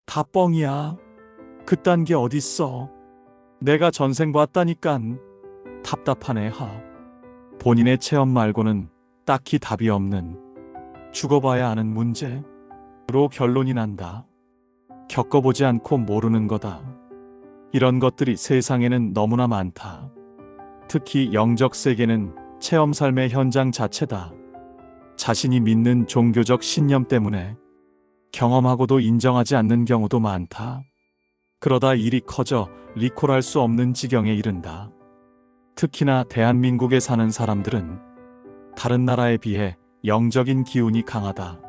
다 뻥이야. 그딴 게 어딨어. 내가 전생 봤다니깐. 답답하네 하. 본인의 체험 말고는 딱히 답이 없는 죽어봐야 아는 문제로 결론이 난다. 겪어보지 않고 모르는 거다. 이런 것들이 세상에는 너무나 많다. 특히 영적 세계는 체험 삶의 현장 자체다. 자신이 믿는 종교적 신념 때문에 경험하고도 인정하지 않는 경우도 많다. 그러다 일이 커져 리콜할 수 없는 지경에 이른다. 특히나 대한민국에 사는 사람들은 다른 나라에 비해 영적인 기운이 강하다.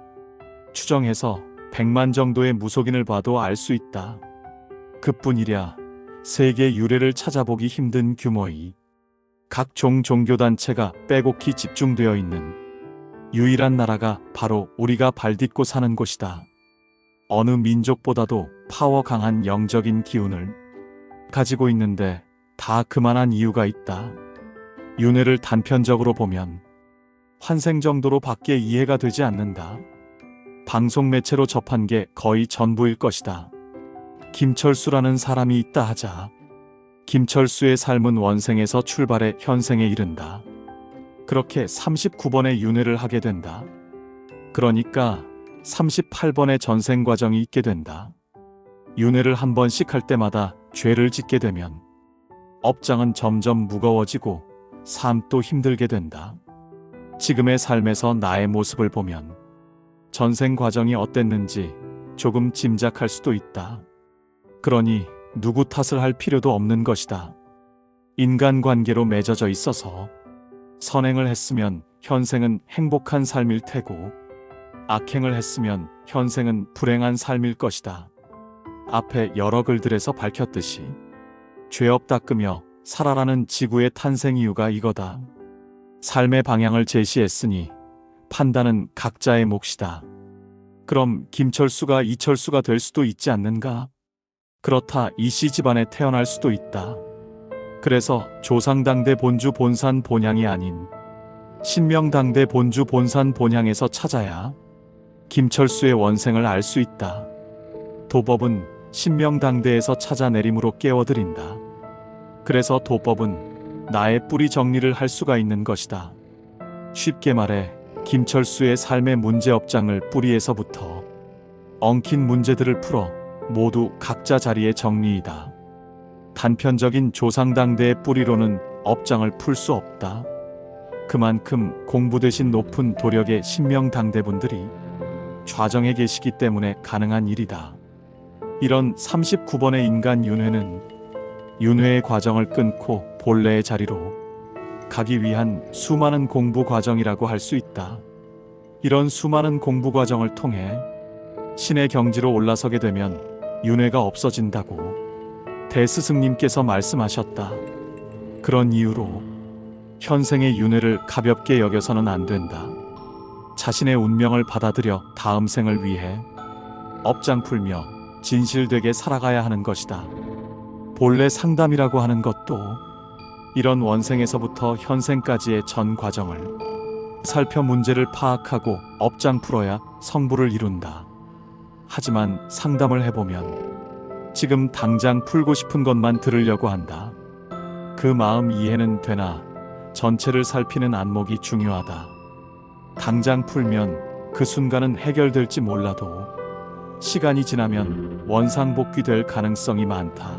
추정해서 100만 정도의 무속인을 봐도 알 수 있다. 그뿐이랴 세계 유래를 찾아보기 힘든 규모의 각종 종교단체가 빼곡히 집중되어 있는 유일한 나라가 바로 우리가 발딛고 사는 곳이다. 어느 민족보다도 파워 강한 영적인 기운을 가지고 있는데 다 그만한 이유가 있다. 윤회를 단편적으로 보면 환생 정도로 밖에 이해가 되지 않는다. 방송 매체로 접한 게 거의 전부일 것이다. 김철수라는 사람이 있다 하자. 김철수의 삶은 원생에서 출발해 현생에 이른다. 그렇게 39번의 윤회를 하게 된다. 그러니까 38번의 전생 과정이 있게 된다. 윤회를 한 번씩 할 때마다 죄를 짓게 되면 업장은 점점 무거워지고 삶도 힘들게 된다. 지금의 삶에서 나의 모습을 보면 전생 과정이 어땠는지 조금 짐작할 수도 있다. 그러니 누구 탓을 할 필요도 없는 것이다. 인간관계로 맺어져 있어서 선행을 했으면 현생은 행복한 삶일 테고 악행을 했으면 현생은 불행한 삶일 것이다. 앞에 여러 글들에서 밝혔듯이 죄업 닦으며 살아라는 지구의 탄생 이유가 이거다. 삶의 방향을 제시했으니 판단은 각자의 몫이다. 그럼 김철수가 이철수가 될 수도 있지 않는가? 그렇다 이씨 집안에 태어날 수도 있다. 그래서 조상당대 본주 본산 본향이 아닌 신명당대 본주 본산 본향에서 찾아야 김철수의 원생을 알 수 있다. 도법은 신명당대에서 찾아 내림으로 깨워드린다. 그래서 도법은 나의 뿌리 정리를 할 수가 있는 것이다. 쉽게 말해 김철수의 삶의 문제업장을 뿌리에서부터 엉킨 문제들을 풀어 모두 각자 자리에 정리이다. 단편적인 조상당대의 뿌리로는 업장을 풀 수 없다. 그만큼 공부 대신 높은 도력의 신명당대분들이 좌정에 계시기 때문에 가능한 일이다. 이런 39번의 인간 윤회는 윤회의 과정을 끊고 본래의 자리로 가기 위한 수많은 공부 과정이라고 할 수 있다. 이런 수많은 공부 과정을 통해 신의 경지로 올라서게 되면 윤회가 없어진다고 대스승님께서 말씀하셨다. 그런 이유로 현생의 윤회를 가볍게 여겨서는 안 된다. 자신의 운명을 받아들여 다음 생을 위해 업장 풀며 진실되게 살아가야 하는 것이다. 본래 상담이라고 하는 것도 이런 원생에서부터 현생까지의 전 과정을 살펴 문제를 파악하고 업장 풀어야 성부를 이룬다. 하지만 상담을 해보면 지금 당장 풀고 싶은 것만 들으려고 한다. 그 마음 이해는 되나 전체를 살피는 안목이 중요하다. 당장 풀면 그 순간은 해결될지 몰라도 시간이 지나면 원상복귀될 가능성이 많다.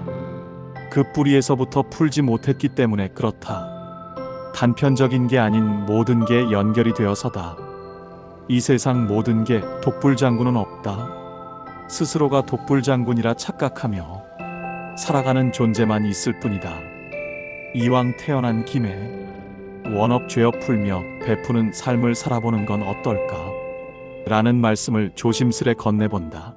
그 뿌리에서부터 풀지 못했기 때문에 그렇다. 단편적인 게 아닌 모든 게 연결이 되어서다. 이 세상 모든 게 독불장군은 없다. 스스로가 독불장군이라 착각하며 살아가는 존재만 있을 뿐이다. 이왕 태어난 김에 원업 죄업 풀며 베푸는 삶을 살아보는 건 어떨까? 라는 말씀을 조심스레 건네본다.